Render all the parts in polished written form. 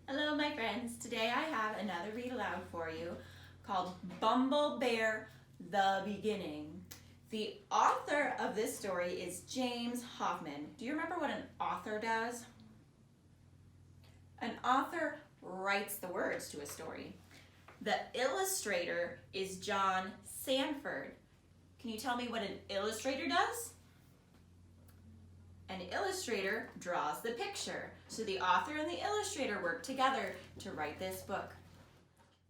Hello, my friends. Today I have another read aloud for you called Bumble Bear, The Beginning. The author of this story is James Hoffman. Do you remember what an author does? An author writes the words to a story. The illustrator is John Sanford. Can you tell me what an illustrator does? An illustrator draws the picture. So the author and the illustrator work together to write this book.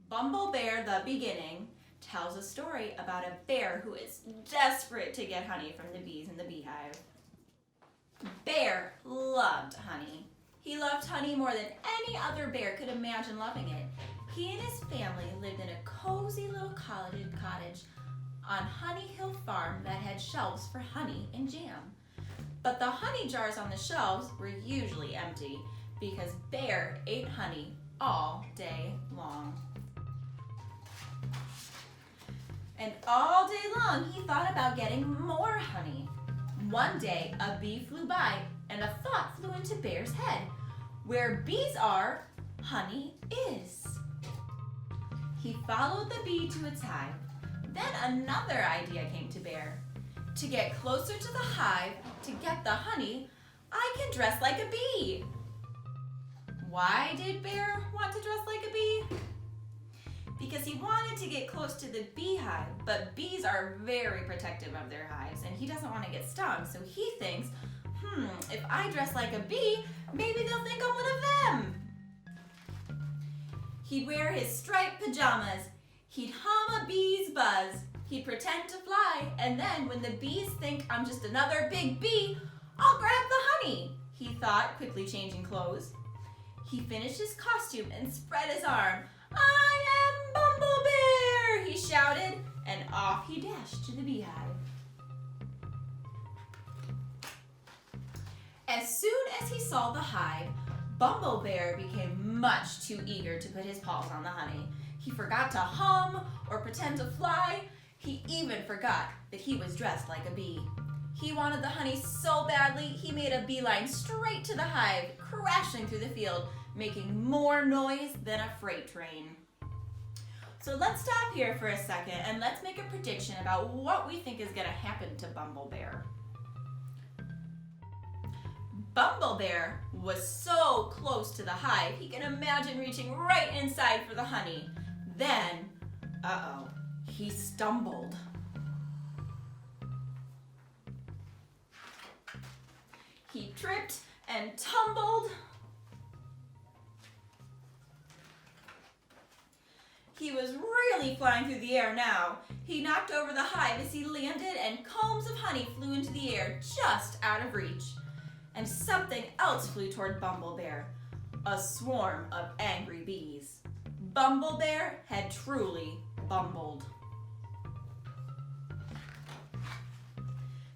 Bumble Bear, The Beginning tells a story about a bear who is desperate to get honey from the bees in the beehive. Bear loved honey. He loved honey more than any other bear could imagine loving it. He and his family lived in a cozy little cottage on Honey Hill Farm that had shelves for honey and jam. But the honey jars on the shelves were usually empty because Bear ate honey all day long. And all day long he thought about getting more honey. One day a bee flew by and a thought flew into Bear's head. Where bees are, honey is. He followed the bee to its hive. Then another idea came to Bear. To get closer to the hive, to get the honey, I can dress like a bee. Why did Bear want to dress like a bee? Because he wanted to get close to the beehive, but bees are very protective of their hives and he doesn't want to get stung, so he thinks, if I dress like a bee, maybe they'll think I'm one of them. He'd wear his striped pajamas, he'd hum a bee's buzz, he'd pretend to fly, and then when the bees think I'm just another big bee, I'll grab the honey, he thought, quickly changing clothes. He finished his costume and spread his arm. I am Bumble Bear, he shouted, and off he dashed to the beehive. As soon as he saw the hive, Bumble Bear became much too eager to put his paws on the honey. He forgot to hum or pretend to fly. He even forgot that he was dressed like a bee. He wanted the honey so badly, he made a beeline straight to the hive, crashing through the field, making more noise than a freight train. So let's stop here for a second and let's make a prediction about what we think is going to happen to Bumble Bear. Bumble Bear was so close to the hive, he can imagine reaching right inside for the honey. Then, he stumbled. He tripped and tumbled. He was really flying through the air now. He knocked over the hive as he landed and combs of honey flew into the air just out of reach. And something else flew toward Bumble Bear, a swarm of angry bees. Bumble Bear had truly bumbled.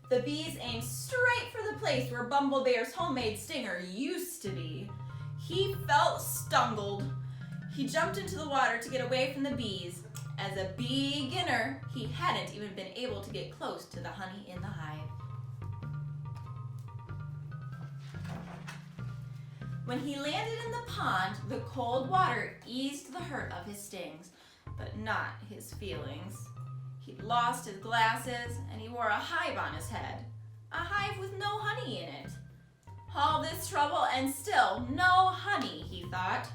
The bees aimed straight for the place where Bumble Bear's homemade stinger used to be. He felt stungled. He jumped into the water to get away from the bees. As a beginner, he hadn't even been able to get close to the honey in the hive. When he landed in the pond, the cold water eased the hurt of his stings, but not his feelings. He'd lost his glasses, and he wore a hive on his head. A hive with no honey in it. All this trouble and still no honey, he thought.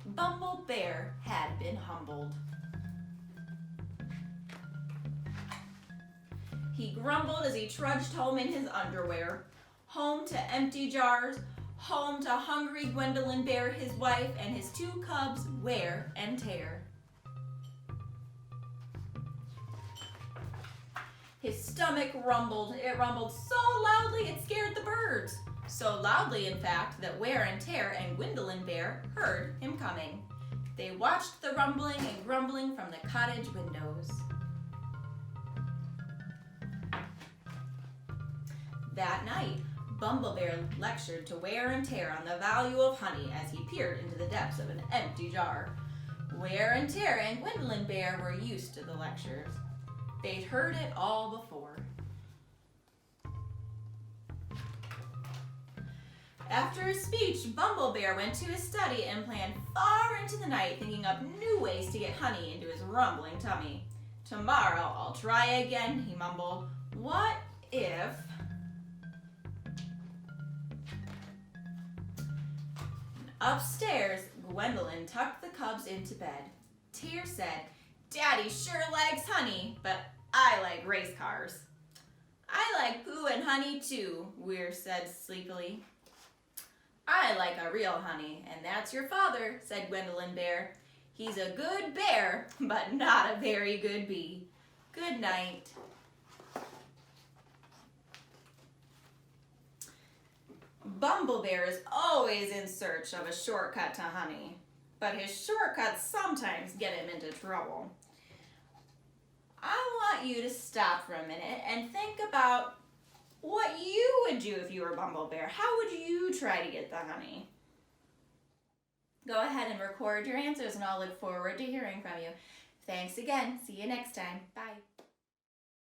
Bumble Bear had been humbled. He grumbled as he trudged home in his underwear, home to empty jars, home to hungry Gwendolyn Bear, his wife, and his two cubs, Wear and Tear. His stomach rumbled. It rumbled so loudly it scared the birds. So loudly, in fact, that Wear and Tear and Gwendolyn Bear heard him coming. They watched the rumbling and grumbling from the cottage windows. That night, Bumble Bear lectured to Wear and Tear on the value of honey as he peered into the depths of an empty jar. Wear and Tear and Gwendolyn Bear were used to the lectures. They'd heard it all before. After his speech, Bumble Bear went to his study and planned far into the night, thinking up new ways to get honey into his rumbling tummy. Tomorrow I'll try again, he mumbled. What if... Upstairs, Gwendolyn tucked the cubs into bed. Tear said, Daddy sure likes honey, but I like race cars. I like poo and honey too, Weir said sleepily. I like a real honey, and that's your father, said Gwendolyn Bear. He's a good bear, but not a very good bee. Good night. Bumble Bear is always in search of a shortcut to honey, but his shortcuts sometimes get him into trouble. I want you to stop for a minute and think about what you would do if you were Bumble Bear. How would you try to get the honey? Go ahead and record your answers, and I'll look forward to hearing from you. Thanks again. See you next time. Bye.